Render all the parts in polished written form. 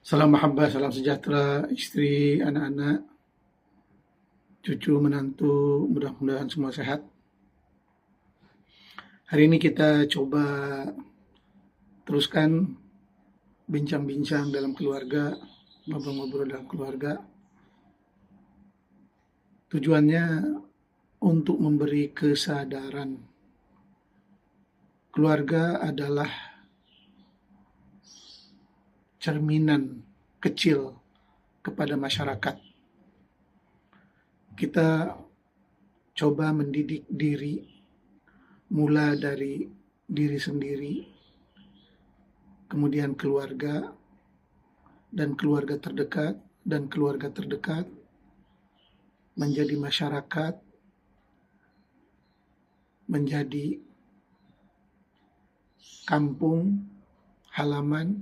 Salam mahabbah, salam sejahtera, istri, anak-anak, cucu, menantu, mudah-mudahan semua sehat. Hari ini kita coba teruskan bincang-bincang dalam keluarga, ngobrol-ngobrol dalam keluarga. Tujuannya untuk memberi kesadaran. Keluarga adalah cerminan kecil kepada masyarakat. Kita coba mendidik diri, mula dari diri sendiri, kemudian keluarga, dan keluarga terdekat, dan keluarga terdekat, menjadi masyarakat, menjadi kampung, halaman,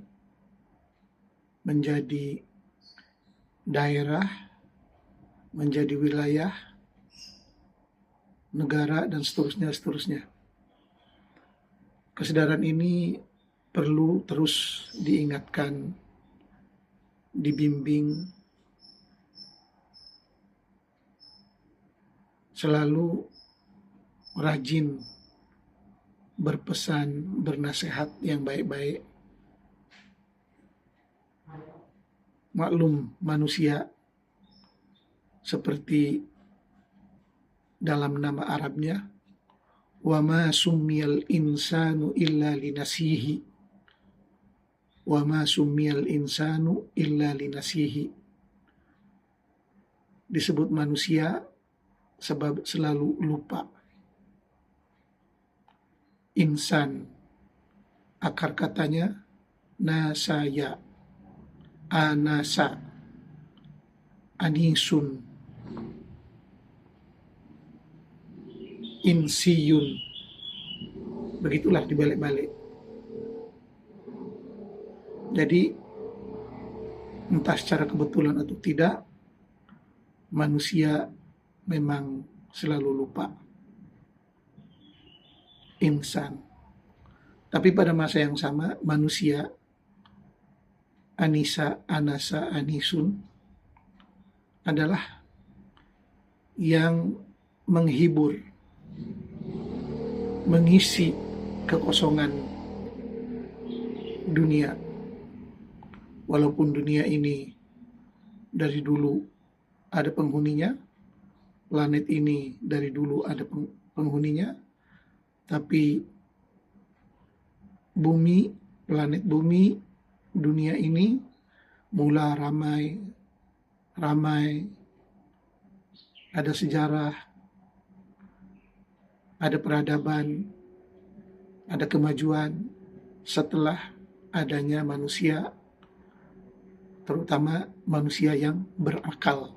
menjadi daerah, menjadi wilayah, negara, dan seterusnya. Kesadaran ini perlu terus diingatkan, dibimbing, selalu rajin berpesan, bernasihat yang baik-baik. Maklum, manusia seperti dalam nama Arabnya, wa ma summiyal insanu illa linasihi, wa ma summiyal insanu illa linasihi. Disebut manusia sebab selalu lupa. Insan, akar katanya nasaya, anasa, anisun, insiyun. Begitulah dibalik-balik. Jadi entah secara kebetulan atau tidak, manusia memang selalu lupa. Insan. Tapi pada masa yang sama, manusia, anisa, anasa, anisun, adalah yang menghibur, mengisi kekosongan dunia. Walaupun dunia ini dari dulu ada penghuninya, planet ini dari dulu ada penghuninya, tapi bumi, planet bumi, dunia ini mula ramai, ada sejarah, ada peradaban, ada kemajuan setelah adanya manusia, terutama manusia yang berakal.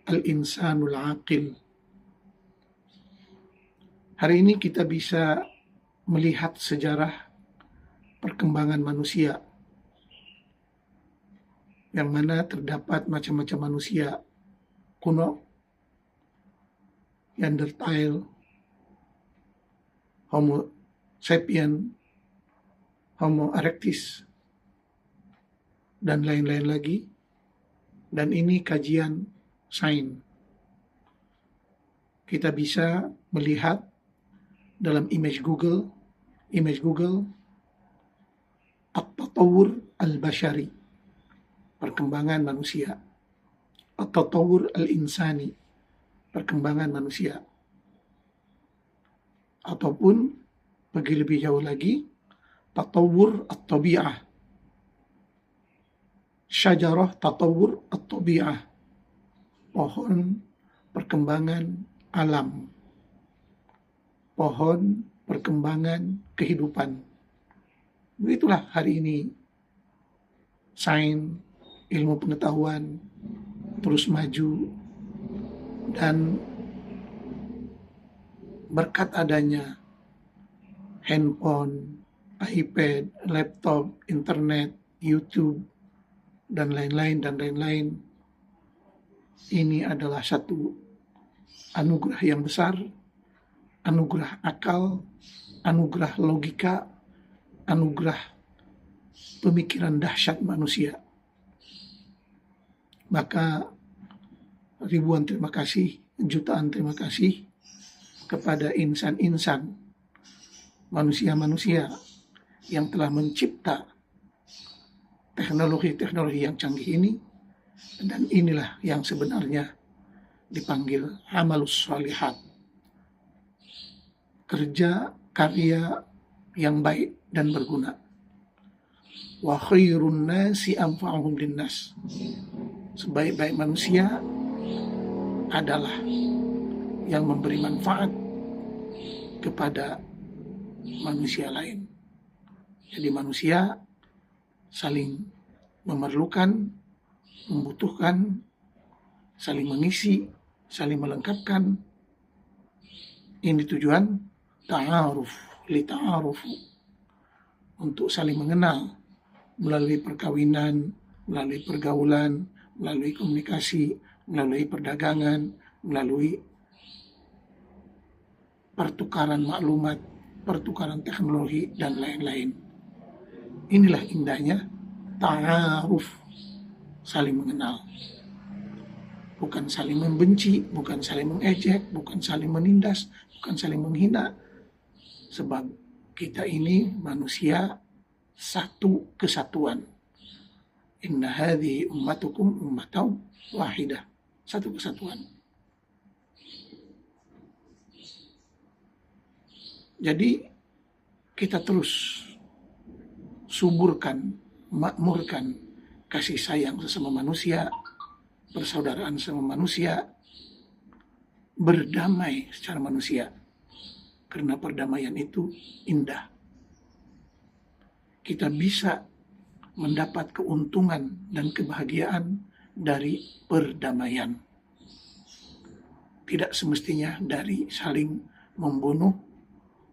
Al-insanul aqil. Hari ini kita bisa melihat sejarah perkembangan manusia, yang mana terdapat macam-macam manusia kuno, Neanderthal, Homo sapien, Homo erectus, dan lain-lain lagi. Dan ini kajian sains. Kita bisa melihat dalam image Google, at-tatawur al-bashari, perkembangan manusia, at-tatawur al-insani, perkembangan manusia. Ataupun pergi lebih jauh lagi, tatawur at-tabi'ah, syajarah tatawur at-tabi'ah, pohon perkembangan alam, pohon perkembangan kehidupan. Begitulah hari ini sains, ilmu pengetahuan terus maju, dan berkat adanya handphone, iPad, laptop, internet, YouTube, dan lain-lain, ini adalah satu anugerah yang besar, anugerah akal, anugerah logika, anugerah pemikiran dahsyat manusia. Maka ribuan terima kasih, jutaan terima kasih kepada insan-insan, manusia-manusia yang telah mencipta teknologi-teknologi yang canggih ini, dan inilah yang sebenarnya dipanggil amalus sholihat, kerja karya yang baik dan berguna. Wa khairun nasi anfa'uhum linnas, sebaik-baik manusia adalah yang memberi manfaat kepada manusia lain. Jadi manusia saling memerlukan, membutuhkan, saling mengisi, saling melengkapkan. Ini tujuan ta'aruf, li ta'arufu, untuk saling mengenal melalui perkawinan, melalui pergaulan, melalui komunikasi, melalui perdagangan, melalui pertukaran maklumat, pertukaran teknologi, dan lain-lain. Inilah indahnya ta'aruf, saling mengenal. Bukan saling membenci, bukan saling mengejek, bukan saling menindas, bukan saling menghina. Sebab kita ini manusia satu kesatuan. Inna hadhihi ummatukum ummatan wahidah. Satu kesatuan. Jadi kita terus suburkan, makmurkan kasih sayang sesama manusia, persaudaraan sesama manusia, berdamai secara manusia. Karena perdamaian itu indah. Kita bisa mendapat keuntungan dan kebahagiaan dari perdamaian. Tidak semestinya dari saling membunuh,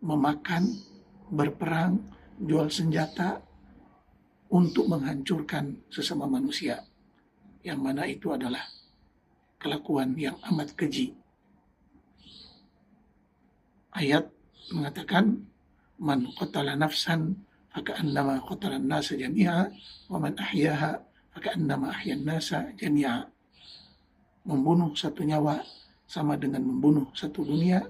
memakan, berperang, jual senjata untuk menghancurkan sesama manusia. Yang mana itu adalah kelakuan yang amat keji. Ayat mengatakan, man qatala nafsan faka'annama qatala an-nasa jami'a wa man ahyaha faka'annama ahya an-nasa jami'a. Membunuh satu nyawa sama dengan membunuh satu dunia.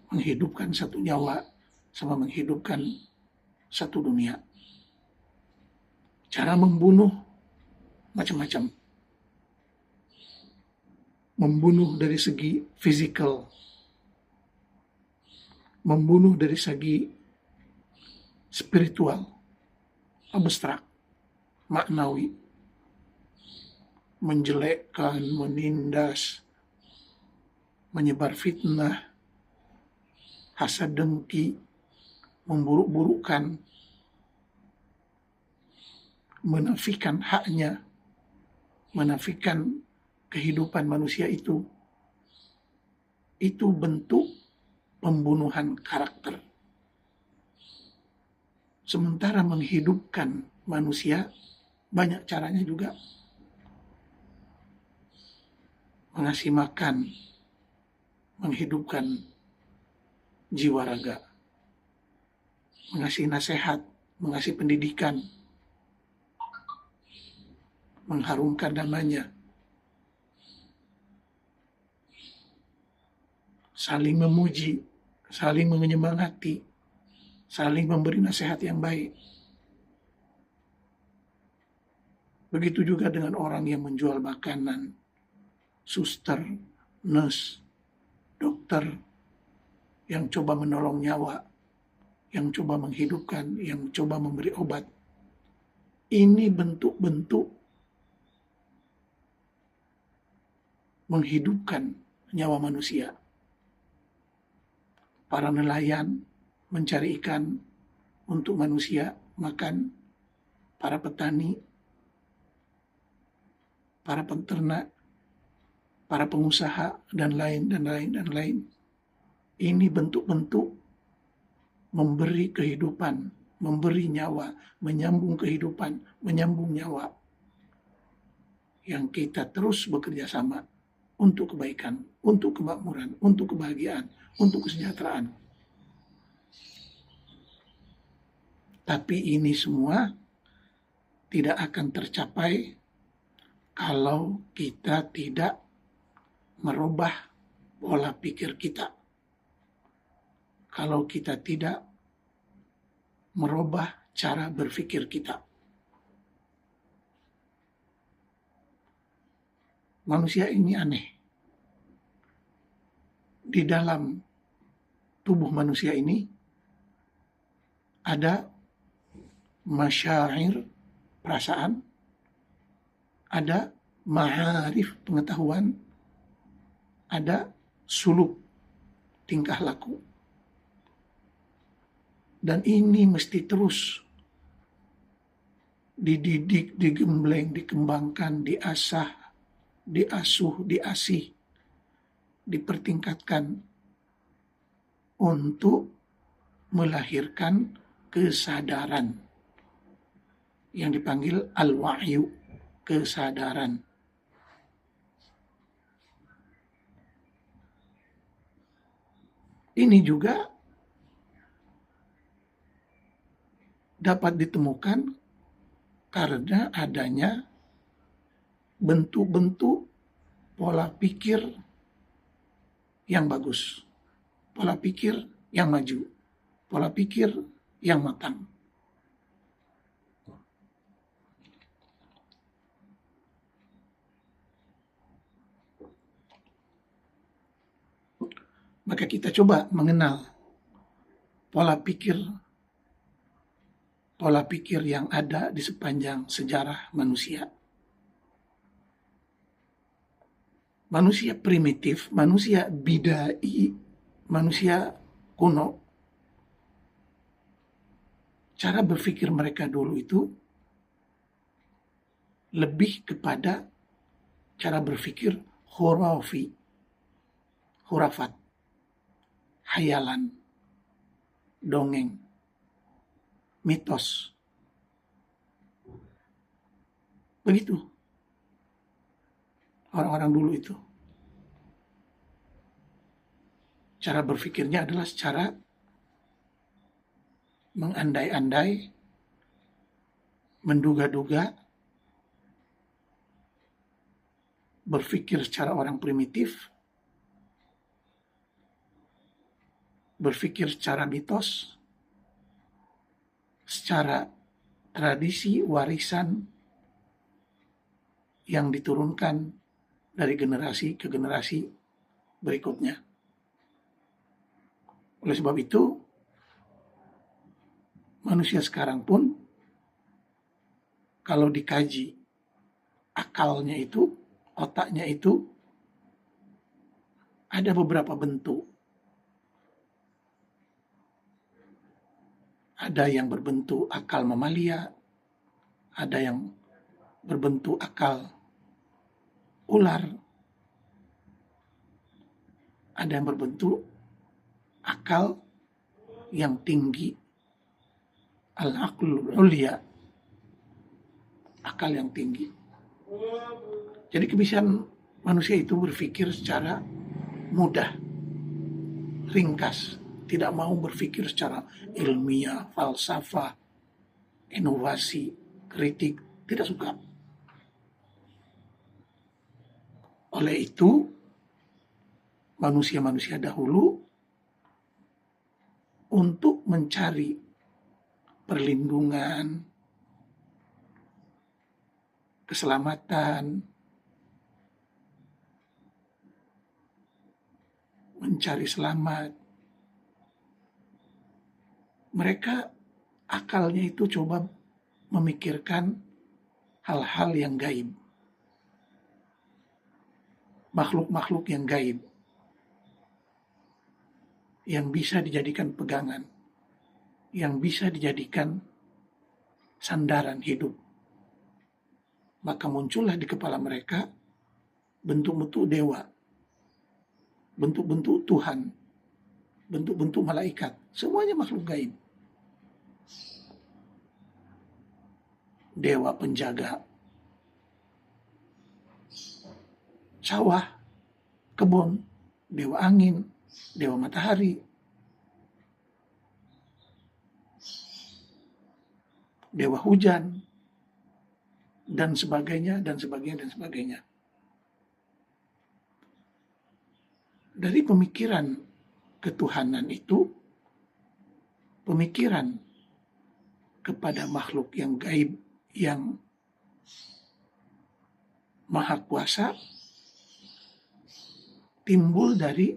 Menghidupkan satu nyawa sama menghidupkan satu dunia. Cara membunuh macam-macam. Membunuh dari segi fisikal, membunuh dari segi spiritual, abstrak, maknawi, menjelekkan, menindas, menyebar fitnah, hasad dengki, memburuk-burukkan, menafikan haknya, menafikan kehidupan manusia itu bentuk pembunuhan karakter. Sementara menghidupkan manusia banyak caranya juga. Mengasih makan, menghidupkan jiwa raga, mengasih nasihat, mengasih pendidikan, mengharumkan namanya, saling memuji, saling menyemangati, saling memberi nasihat yang baik. Begitu juga dengan orang yang menjual makanan, suster, nurse, dokter, yang coba menolong nyawa, yang coba menghidupkan, yang coba memberi obat. Ini bentuk-bentuk menghidupkan nyawa manusia. Para nelayan mencari ikan untuk manusia makan, para petani, para peternak, para pengusaha, dan lain. Ini bentuk-bentuk memberi kehidupan, memberi nyawa, menyambung kehidupan, menyambung nyawa. Yang kita terus bekerja sama untuk kebaikan, untuk kemakmuran, untuk kebahagiaan, untuk kesejahteraan. Tapi ini semua tidak akan tercapai kalau kita tidak merubah pola pikir kita. Kalau kita tidak merubah cara berpikir kita. Manusia ini aneh. Di dalam tubuh manusia ini ada masyair, perasaan, ada ma'arif, pengetahuan, ada suluk, tingkah laku. Dan ini mesti terus dididik, digembleng, dikembangkan, diasah, diasuh, diasih, dipertingkatkan untuk melahirkan kesadaran yang dipanggil al-wa'yu, kesadaran. Ini juga dapat ditemukan karena adanya bentuk-bentuk pola pikir yang bagus, pola pikir yang maju, pola pikir yang matang. Maka kita coba mengenal pola pikir yang ada di sepanjang sejarah manusia. Manusia primitif, manusia bidai, manusia kuno, cara berpikir mereka dulu itu lebih kepada cara berpikir hurafat, hayalan, dongeng, mitos. Begitu orang-orang dulu itu. Cara berpikirnya adalah secara mengandai-andai, menduga-duga, berpikir secara orang primitif, berpikir secara mitos, secara tradisi warisan yang diturunkan dari generasi ke generasi berikutnya. Oleh sebab itu, manusia sekarang pun kalau dikaji akalnya itu, otaknya itu, ada beberapa bentuk. Ada yang berbentuk akal mamalia, ada yang berbentuk akal ular, ada yang berbentuk akal yang tinggi, al-aqlul ulya, akal yang tinggi. Jadi kebiasaan manusia itu berpikir secara mudah, ringkas, tidak mau berpikir secara ilmiah, falsafah, inovasi, kritik, tidak suka. Oleh itu, manusia-manusia dahulu untuk mencari perlindungan, keselamatan, mencari selamat, mereka akalnya itu coba memikirkan hal-hal yang gaib, makhluk-makhluk yang gaib, yang bisa dijadikan pegangan, yang bisa dijadikan sandaran hidup. Maka muncullah di kepala mereka bentuk-bentuk dewa, bentuk-bentuk Tuhan, bentuk-bentuk malaikat, semuanya makhluk gaib. Dewa penjaga sawah, kebun, dewa angin, dewa matahari. dewa hujan, dan sebagainya, dan sebagainya, dan sebagainya. Dari pemikiran ketuhanan itu, pemikiran kepada makhluk yang gaib, yang maha kuasa, timbul dari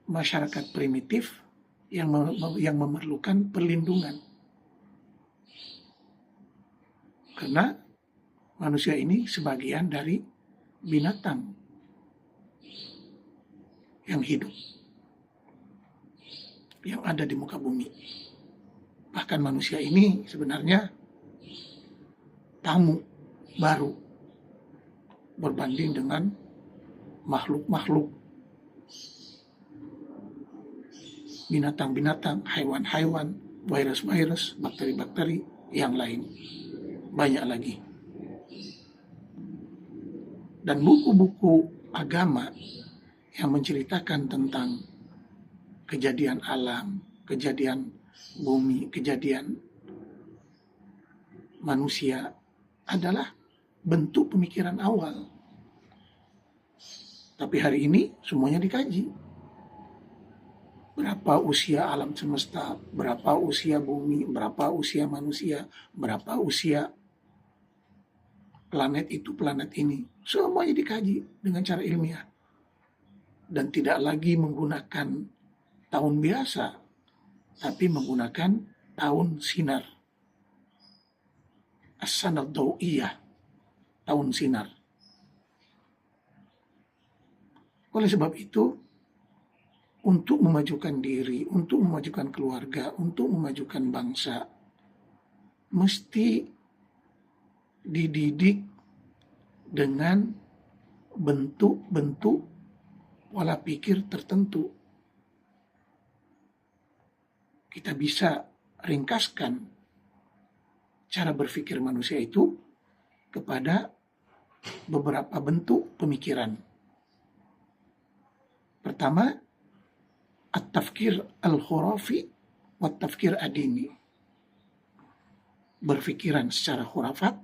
masyarakat primitif yang memerlukan perlindungan. Karena manusia ini sebagian dari binatang yang hidup, yang ada di muka bumi. Bahkan manusia ini sebenarnya tamu baru berbanding dengan makhluk-makhluk, binatang-binatang, haiwan-haiwan, virus-virus, bakteri-bakteri yang lain. Banyak lagi. Dan buku-buku agama yang menceritakan tentang kejadian alam, kejadian bumi, kejadian manusia adalah bentuk pemikiran awal. Tapi hari ini semuanya dikaji. Berapa usia alam semesta, berapa usia bumi, berapa usia manusia, berapa usia planet itu, planet ini. Semuanya dikaji dengan cara ilmiah. Dan tidak lagi menggunakan tahun biasa, tapi menggunakan tahun sinar. As-sanah daw'iyah, tahun sinar. Oleh sebab itu, untuk memajukan diri, untuk memajukan keluarga, untuk memajukan bangsa, mesti dididik dengan bentuk-bentuk pola pikir tertentu. Kita bisa ringkaskan cara berpikir manusia itu kepada beberapa bentuk pemikiran. Pertama, at-tafkir al-khurafi wa at-tafkir ad-dini. Berpikiran secara khurafat,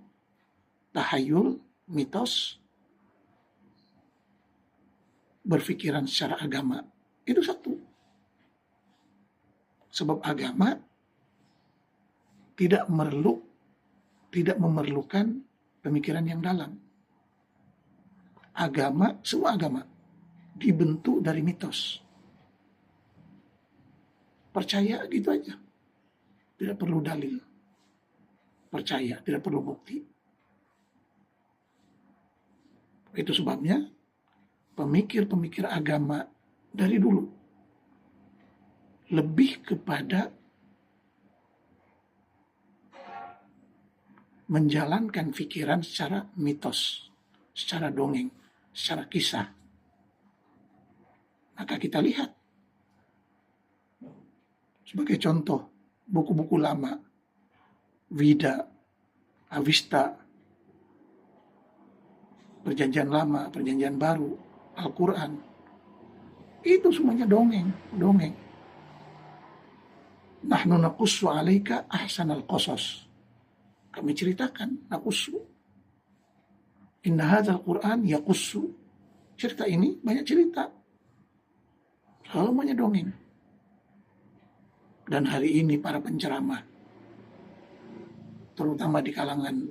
tahayul, mitos, berpikiran secara agama. Itu satu. Sebab agama tidak memerlukan pemikiran yang dalam. Agama, semua agama dibentuk dari mitos. Percaya gitu aja. Tidak perlu dalil. Percaya, tidak perlu bukti. Itu sebabnya pemikir-pemikir agama dari dulu lebih kepada menjalankan pikiran secara mitos, secara dongeng, secara kisah. Maka kita lihat sebagai contoh buku-buku lama, Veda, Avesta, Perjanjian Lama, Perjanjian Baru, Al-Quran, itu semuanya dongeng. Nahnu naqussu 'alaika ahsanal qasas. Kami ceritakan, naqussu. Inna hadzal Qur'an yaqussu. Cerita ini banyak cerita. Semuanya dongeng. Dan hari ini para penceramah, terutama di kalangan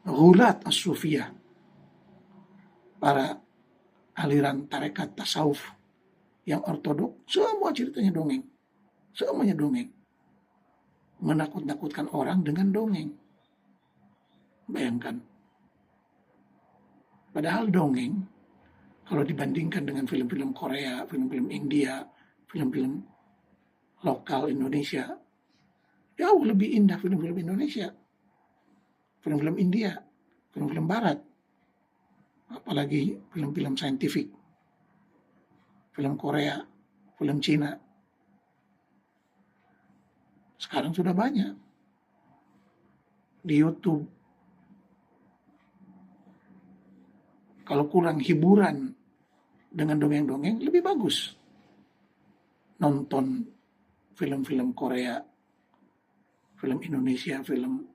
ghulat as-sufiyah, para aliran tarekat tasawuf yang ortodok, semua ceritanya dongeng. Semuanya dongeng. Menakut-nakutkan orang dengan dongeng. Bayangkan. Padahal dongeng, kalau dibandingkan dengan film-film Korea, film-film India, film-film lokal Indonesia, jauh lebih indah film-film Indonesia. Film-film India, film-film Barat. Apalagi film-film saintifik. Film Korea, film Cina. Sekarang sudah banyak. Di YouTube. Kalau kurang hiburan dengan dongeng-dongeng, lebih bagus nonton film-film Korea, film Indonesia, film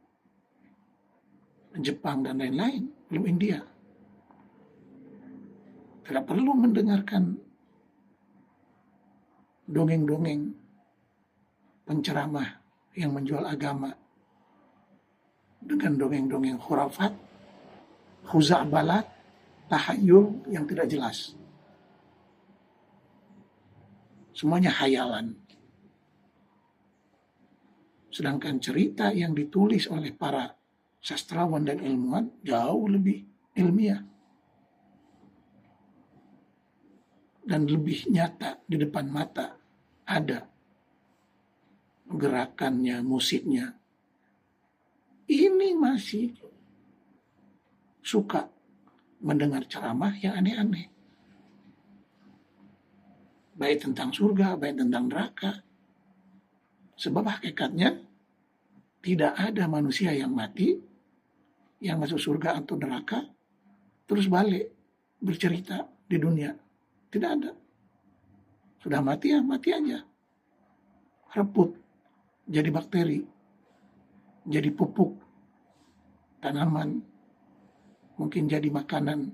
Jepang, dan lain-lain, film India. Tidak perlu mendengarkan dongeng-dongeng penceramah yang menjual agama dengan dongeng-dongeng khurafat, khuza'balat, tahayul yang tidak jelas. Semuanya hayalan. Sedangkan cerita yang ditulis oleh para sastrawan dan ilmuwan jauh lebih ilmiah dan lebih nyata, di depan mata ada gerakannya, musiknya. Ini masih suka mendengar ceramah yang aneh-aneh, baik tentang surga, baik tentang neraka. Sebab hakikatnya tidak ada manusia yang mati, yang masuk surga atau neraka, terus balik bercerita di dunia. Tidak ada. Sudah mati ya mati aja. Reput, jadi bakteri, jadi pupuk tanaman, mungkin jadi makanan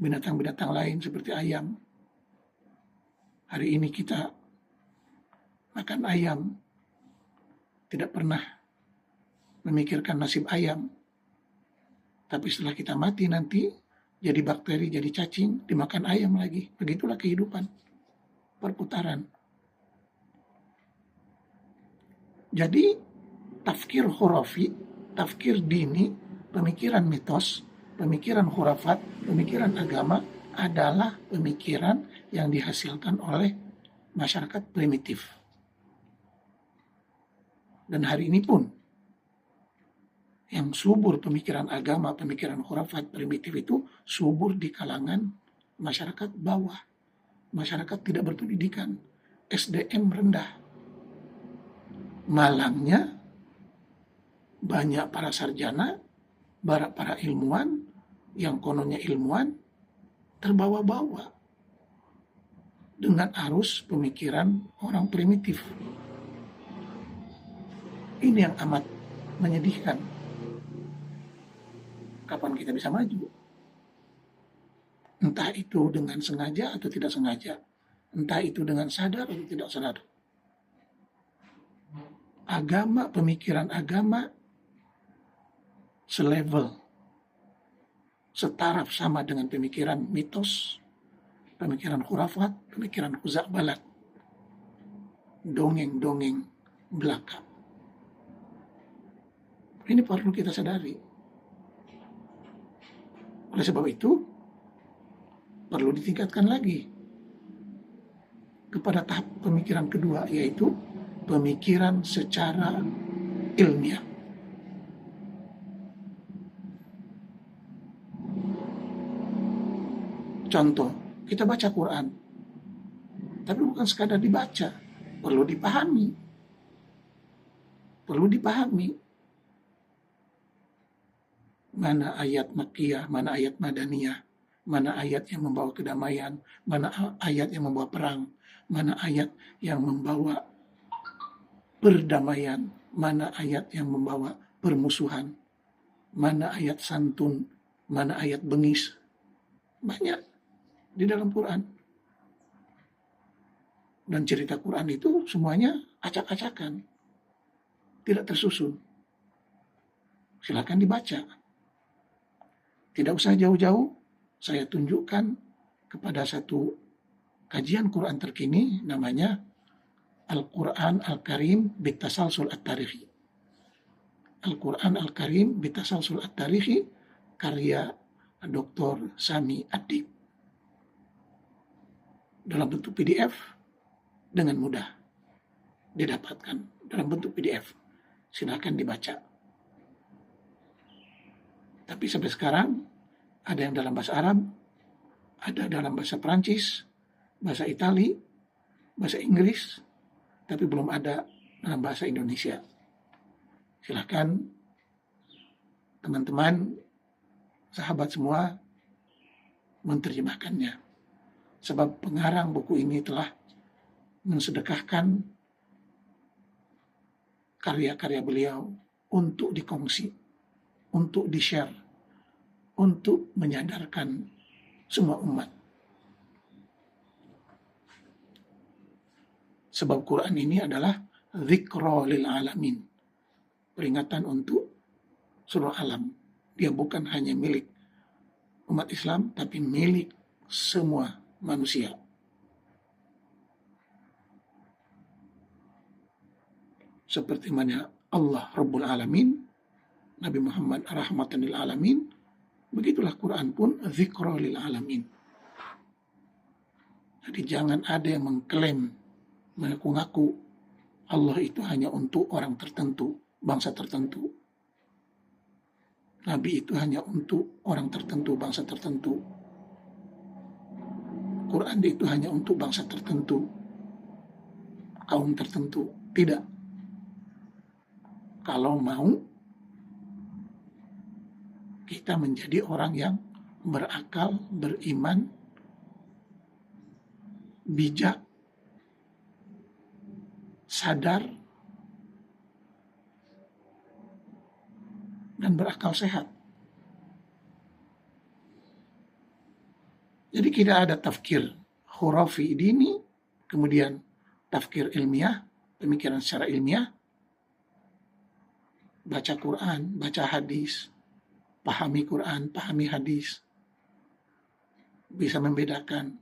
binatang-binatang lain seperti ayam. Hari ini kita makan ayam, tidak pernah memikirkan nasib ayam. Tapi setelah kita mati nanti, jadi bakteri, jadi cacing, dimakan ayam lagi. Begitulah kehidupan, perputaran. Jadi, tafkir khurafi, tafkir dini, pemikiran mitos, pemikiran khurafat, pemikiran agama adalah pemikiran yang dihasilkan oleh masyarakat primitif. Dan hari ini pun, yang subur pemikiran agama, pemikiran khurafat primitif itu subur di kalangan masyarakat bawah. Masyarakat tidak berpendidikan, SDM rendah. Malangnya banyak para sarjana, para ilmuwan, yang kononnya ilmuwan, terbawa-bawa dengan arus pemikiran orang primitif. Ini yang amat menyedihkan. Kapan kita bisa maju? Entah itu dengan sengaja atau tidak sengaja. Entah itu dengan sadar atau tidak sadar. Agama, pemikiran agama selevel, setaraf sama dengan pemikiran mitos, pemikiran khurafat, pemikiran khuza'balat, dongeng-dongeng belaka. Ini perlu kita sadari. Oleh sebab itu, perlu ditingkatkan lagi kepada tahap pemikiran kedua, yaitu pemikiran secara ilmiah. Contoh, kita baca Quran, tapi bukan sekadar dibaca, perlu dipahami. Perlu dipahami. Mana ayat Makkiyah, mana ayat Madaniyah, mana ayat yang membawa kedamaian, mana ayat yang membawa perang, mana ayat yang membawa perdamaian, mana ayat yang membawa permusuhan, mana ayat santun, mana ayat bengis. Banyak di dalam Quran. Dan cerita Quran itu semuanya acak-acakan, tidak tersusun. Silakan dibaca. Tidak usah jauh-jauh, saya tunjukkan kepada satu kajian Quran terkini, namanya Al-Quran Al-Karim Bitasalsul At-Tarikhi. Al-Quran Al-Karim Bitasalsul At-Tarikhi, karya Dr. Sami Adik. Dalam bentuk PDF, dengan mudah didapatkan dalam bentuk PDF. Silakan dibaca. Tapi sampai sekarang ada yang dalam bahasa Arab, ada dalam bahasa Perancis, bahasa Itali, bahasa Inggris, tapi belum ada dalam bahasa Indonesia. Silakan teman-teman, sahabat semua menerjemahkannya. Sebab pengarang buku ini telah mensedekahkan karya-karya beliau untuk dikongsi, untuk di-share, untuk menyadarkan semua umat. Sebab Quran ini adalah dzikra lil alamin, peringatan untuk seluruh alam. Dia bukan hanya milik umat Islam, tapi milik semua manusia. Seperti mana Allah Rabbul Alamin, Nabi Muhammad rahmatan lil alamin, begitulah Quran pun dzikra lil alamin. Jadi jangan ada yang mengklaim, mengaku-ngaku Allah itu hanya untuk orang tertentu, bangsa tertentu. Nabi itu hanya untuk orang tertentu, bangsa tertentu. Quran itu hanya untuk bangsa tertentu, kaum tertentu. Tidak. Kalau mau kita menjadi orang yang berakal, beriman, bijak, sadar, dan berakal sehat. Jadi tidak ada tafkir khurafi dini, kemudian tafkir ilmiah, pemikiran secara ilmiah, baca Quran, baca hadis, pahami Quran, pahami hadis, bisa membedakan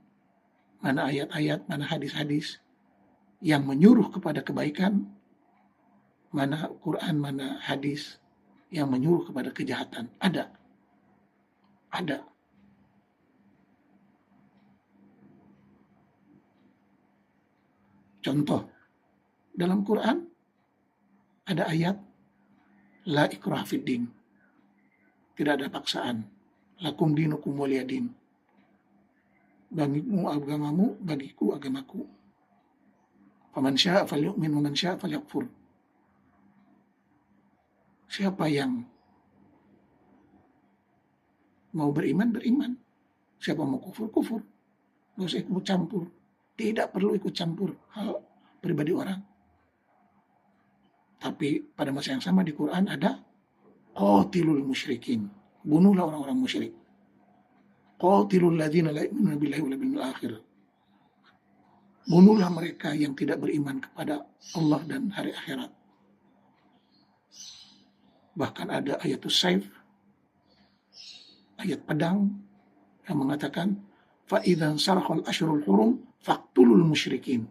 mana ayat-ayat, mana hadis-hadis yang menyuruh kepada kebaikan, mana Quran, mana hadis yang menyuruh kepada kejahatan. Ada. Contoh, dalam Quran ada ayat la ikraha fid din. Tidak ada paksaan. Lakum dinukum waliyadin. Bagimu agamamu, bagiku agamaku. Faman syaa falyu'min wa man syaa falyakfur. Siapa yang mau beriman, beriman. Siapa mau kufur, kufur. Nggak usah ikut campur. Tidak perlu ikut campur hal pribadi orang. Tapi pada masa yang sama di Quran ada qatilul musyrikin. Bunuhlah orang-orang musyrik. Qatilul ladzina la yu'minuna billahi wal yawmil akhir. Bunuhlah mereka yang tidak beriman kepada Allah dan hari akhirat. Bahkan ada ayatus saif, ayat pedang yang mengatakan fa idzan saraqal ashurul hurum faqtulul musyrikin.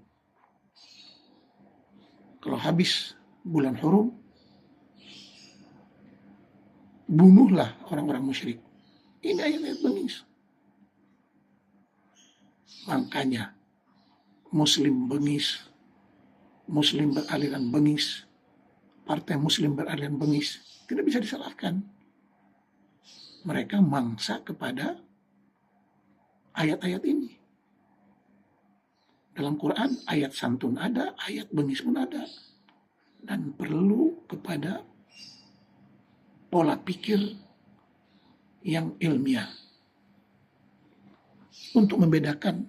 Kalau habis bulan hurum, bunuhlah orang-orang musyrik. Ini ayat-ayat bengis. Makanya Muslim bengis, Muslim beraliran bengis, partai Muslim beraliran bengis, tidak bisa disalahkan. Mereka mangsa kepada ayat-ayat ini. Dalam Quran ayat santun ada, ayat bengis pun ada. Dan perlu kepada pola pikir yang ilmiah untuk membedakan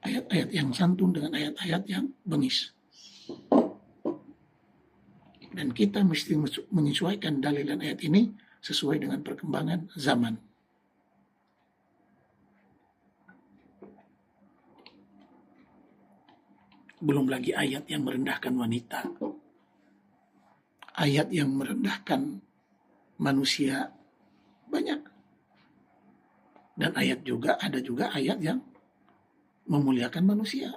ayat-ayat yang santun dengan ayat-ayat yang bengis. Dan kita mesti menyesuaikan dalil dan ayat ini sesuai dengan perkembangan zaman. Belum lagi ayat yang merendahkan wanita, ayat yang merendahkan manusia, banyak. Dan ada juga ayat yang memuliakan manusia.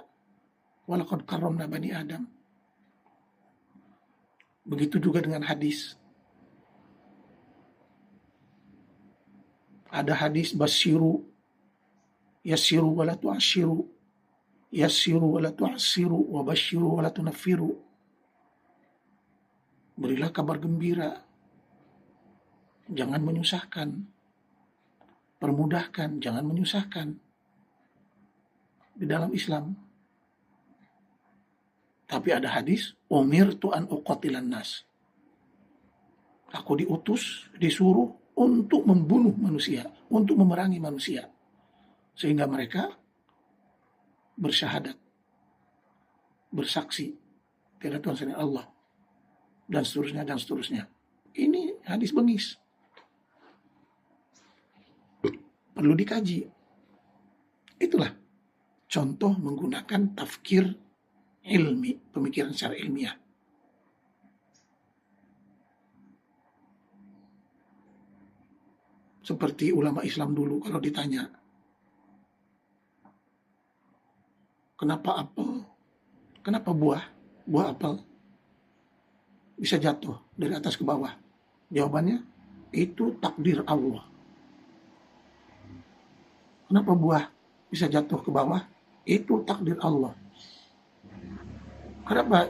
Walaqad karramna bani Adam. Begitu juga dengan hadis. Ada hadis basyiru, yassiru wa la tu'assiru, yassiru wa la tu'assiru, wa basyiru wa la tunaffiru. Berilah kabar gembira, jangan menyusahkan. Permudahkan, jangan menyusahkan. Di dalam Islam. Tapi ada hadis, umirtu an uqatilan nas. Aku diutus, disuruh untuk membunuh manusia, untuk memerangi manusia. Sehingga mereka bersyahadat, bersaksi, tidak Tuhan selain Allah. dan seterusnya, dan seterusnya. Ini hadis bengis. Perlu dikaji. Itulah contoh menggunakan tafkir ilmi, pemikiran secara ilmiah. Seperti ulama Islam dulu kalau ditanya, kenapa apel, kenapa buah apel bisa jatuh dari atas ke bawah? Jawabannya, itu takdir Allah. Kenapa buah bisa jatuh ke bawah? Itu takdir Allah. Kenapa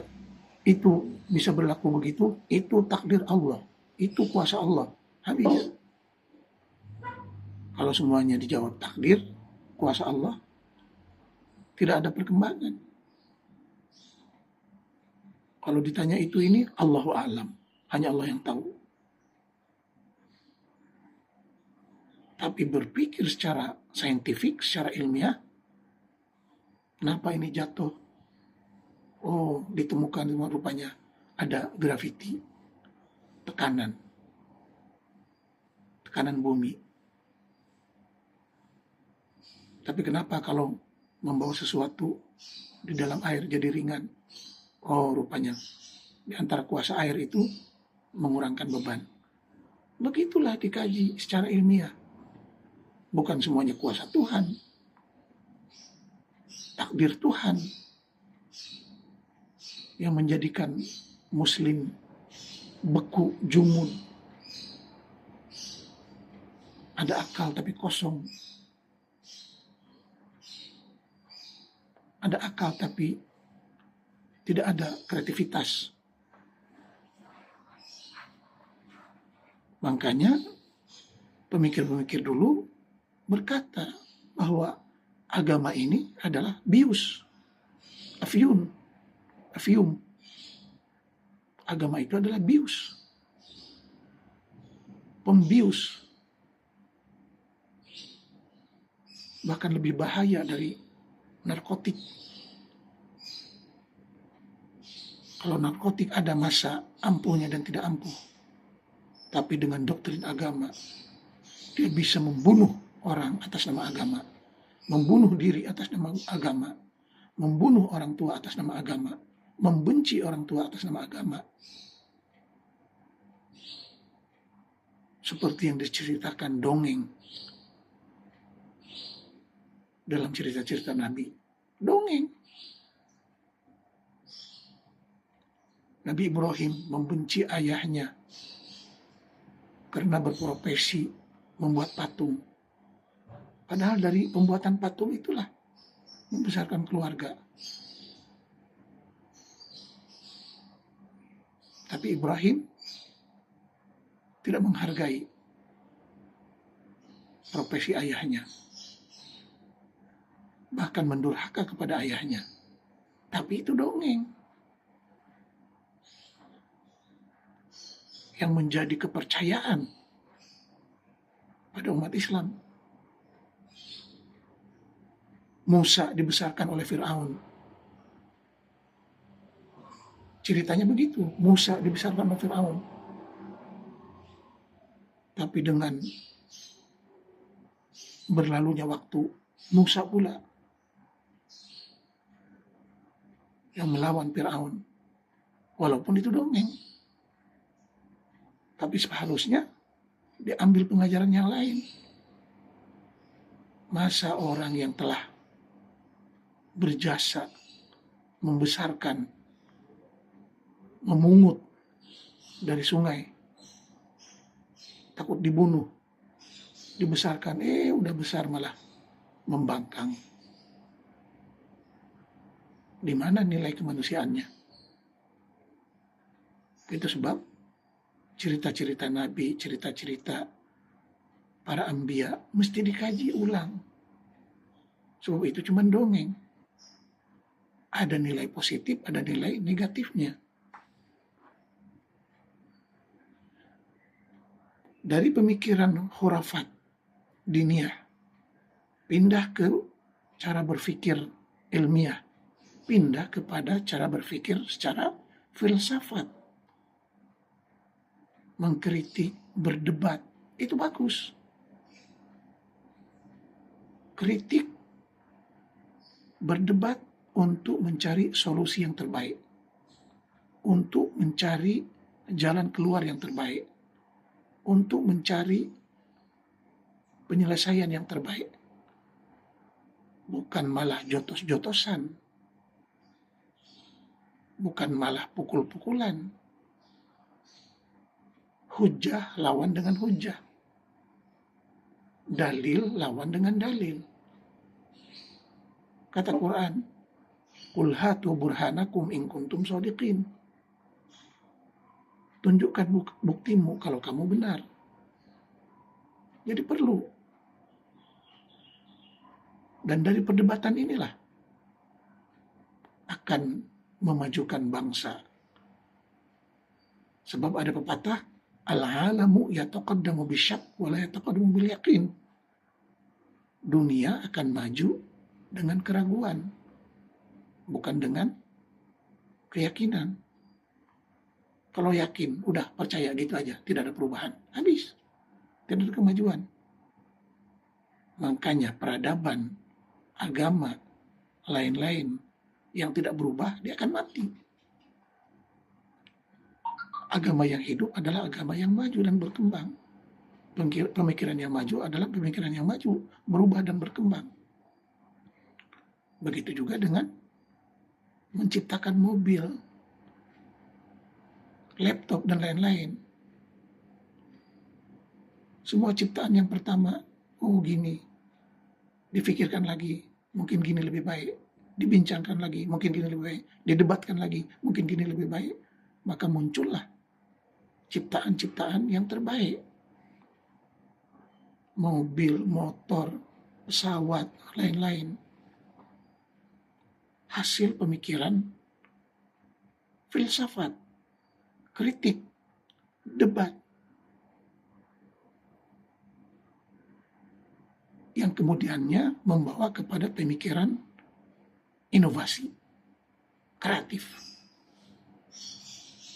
itu bisa berlaku begitu? Itu takdir Allah. Itu kuasa Allah. Habis. Kalau semuanya dijawab takdir, kuasa Allah, tidak ada perkembangan. Kalau ditanya itu ini, Allahu a'lam. Hanya Allah yang tahu. Tapi berpikir secara saintifik, secara ilmiah, kenapa ini jatuh? Oh, ditemukan rupanya ada graviti, tekanan bumi. Tapi kenapa kalau membawa sesuatu di dalam air jadi ringan? Oh, rupanya di antara kuasa air itu mengurangkan beban. Begitulah dikaji secara ilmiah. Bukan semuanya kuasa Tuhan. Takdir Tuhan yang menjadikan muslim beku, jumud. Ada akal tapi kosong. Ada akal tapi tidak ada kreativitas. Makanya pemikir-pemikir dulu berkata bahwa agama ini adalah bius, afyun. Agama itu adalah bius, pembius. Bahkan lebih bahaya dari narkotik. Kalau narkotik ada masa ampuhnya dan tidak ampuh. Tapi dengan doktrin agama, dia bisa membunuh orang atas nama agama, membunuh diri atas nama agama, membunuh orang tua atas nama agama, membenci orang tua atas nama agama. Seperti yang diceritakan dongeng dalam cerita-cerita Nabi. Dongeng. Nabi Ibrahim membenci ayahnya karena berprofesi membuat patung. Padahal dari pembuatan patung itulah membesarkan keluarga. Tapi Ibrahim tidak menghargai profesi ayahnya. Bahkan mendurhaka kepada ayahnya. Tapi itu dongeng. Yang menjadi kepercayaan pada umat Islam. Musa dibesarkan oleh Fir'aun. Ceritanya begitu. Musa dibesarkan oleh Fir'aun. Tapi dengan berlalunya waktu, Musa pula yang melawan Fir'aun. Walaupun itu dongeng. Tapi seharusnya diambil pengajaran yang lain. Masa orang yang telah berjasa, membesarkan, memungut dari sungai, takut dibunuh, dibesarkan, udah besar malah membangkang. Di mana nilai kemanusiaannya? Itu sebab cerita-cerita Nabi, cerita-cerita para anbiya mesti dikaji ulang. Sebab itu cuma dongeng. Ada nilai positif, ada nilai negatifnya. Dari pemikiran khurafat diniyah, pindah ke cara berpikir ilmiah, pindah kepada cara berpikir secara filsafat. mengkritik, berdebat, itu bagus. Kritik, berdebat untuk mencari solusi yang terbaik, untuk mencari jalan keluar yang terbaik, untuk mencari penyelesaian yang terbaik. Bukan malah jotos-jotosan, bukan malah pukul-pukulan. Hujah lawan dengan hujah, dalil lawan dengan dalil. Kata Quran, "Qul hatu burhanakum in kuntum shadiqin." Tunjukkan buktimu kalau kamu benar. Jadi perlu. Dan dari perdebatan inilah akan memajukan bangsa. Sebab ada pepatah, al-alamu yataqaddamu bisyak wa la yataqaddamu bil yaqin. Dunia akan maju dengan keraguan, bukan dengan keyakinan. Kalau yakin, udah percaya gitu aja, tidak ada perubahan, habis, tidak ada kemajuan. Makanya peradaban, agama, lain-lain yang tidak berubah, dia akan mati. Agama yang hidup adalah agama yang maju dan berkembang. Pemikiran yang maju adalah pemikiran yang maju, berubah dan berkembang. Begitu juga dengan menciptakan mobil, laptop, dan lain-lain. Semua ciptaan yang pertama, gini, difikirkan lagi, mungkin gini lebih baik, dibincangkan lagi, mungkin gini lebih baik, didebatkan lagi, mungkin gini lebih baik, maka muncullah ciptaan-ciptaan yang terbaik. Mobil, motor, pesawat, lain-lain. Hasil pemikiran, filsafat, kritik, debat, yang kemudiannya membawa kepada pemikiran inovasi, kreatif.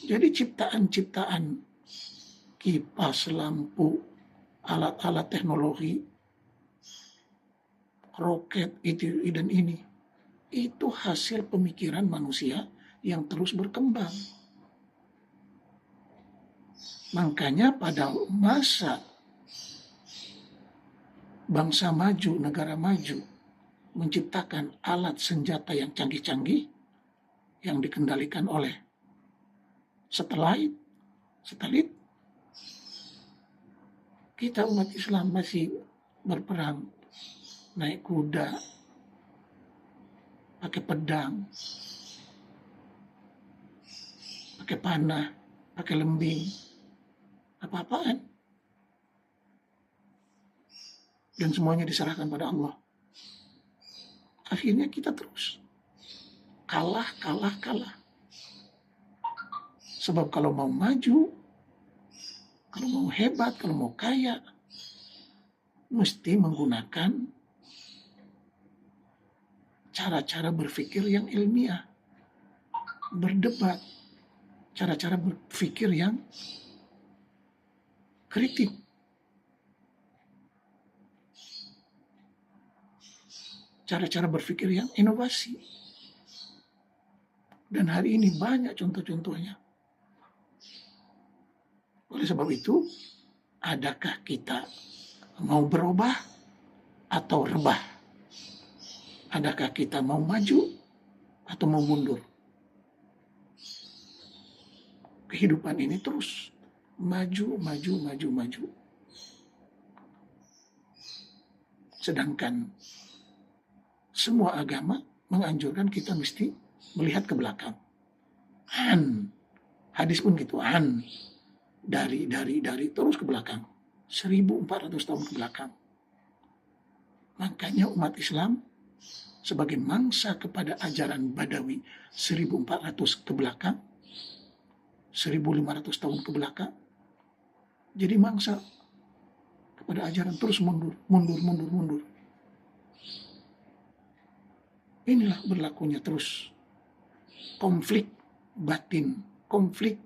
Jadi ciptaan-ciptaan kipas, lampu, alat-alat teknologi, roket, itu dan ini, itu hasil pemikiran manusia yang terus berkembang. Makanya pada masa bangsa maju, negara maju, menciptakan alat senjata yang canggih-canggih yang dikendalikan oleh satelit, kita umat Islam masih berperang, naik kuda, pakai pedang, pakai panah, pakai lembing, apa-apaan. Dan semuanya diserahkan pada Allah. Akhirnya kita terus kalah. Sebab kalau mau maju, kalau mau hebat, kalau mau kaya, mesti menggunakan cara-cara berpikir yang ilmiah, berdebat, cara-cara berpikir yang kritik. Cara-cara berpikir yang inovasi. Dan hari ini banyak contoh-contohnya. Oleh sebab itu, adakah kita mau berubah atau rebah? Adakah kita mau maju atau mau mundur? Kehidupan ini terus maju. Sedangkan semua agama menganjurkan kita mesti melihat ke belakang. Hadis pun gitu, dari terus ke belakang, 1400 tahun ke belakang. Makanya umat Islam sebagai mangsa kepada ajaran Badawi 1400 ke belakang, 1500 tahun ke belakang, jadi mangsa kepada ajaran terus mundur. Inilah berlakunya terus konflik batin, konflik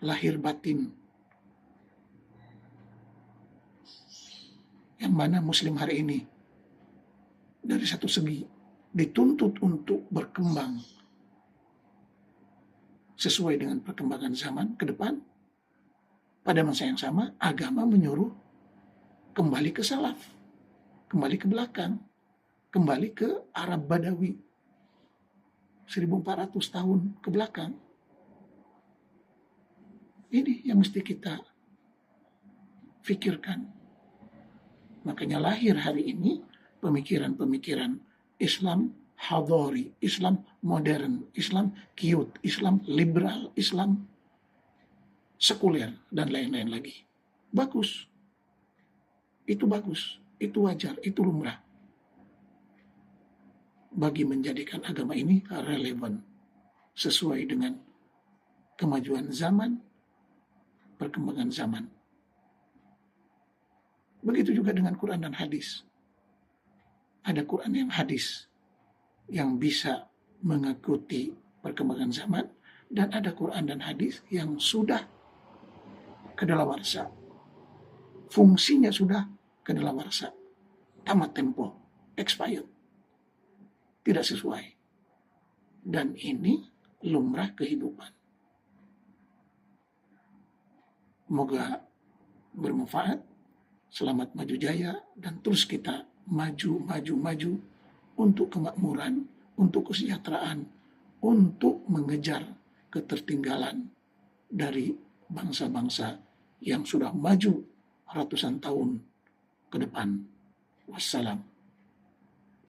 lahir batin, yang mana Muslim hari ini dari satu segi dituntut untuk berkembang sesuai dengan perkembangan zaman ke depan. Pada masa yang sama, agama menyuruh kembali ke salaf, kembali ke belakang, kembali ke Arab Badawi 1400 tahun ke belakang. Ini yang mesti kita pikirkan. Makanya lahir hari ini pemikiran-pemikiran Islam hadari, Islam modern, Islam cute, Islam liberal, Islam sekuler, dan lain-lain lagi. Bagus. Itu bagus. Itu wajar. Itu lumrah. Bagi menjadikan agama ini relevan. Sesuai dengan kemajuan zaman, perkembangan zaman. Begitu juga dengan Quran dan hadis. Ada Quran yang hadis yang bisa mengikuti perkembangan zaman, dan ada Quran dan hadis yang sudah kadaluarsa. Fungsinya sudah kadaluarsa. Tamat tempo, expired. Tidak sesuai. Dan ini lumrah kehidupan. Moga bermanfaat. Selamat maju jaya, dan terus kita maju untuk kemakmuran, untuk kesejahteraan, untuk mengejar ketertinggalan dari bangsa-bangsa yang sudah maju ratusan tahun ke depan. Wassalam.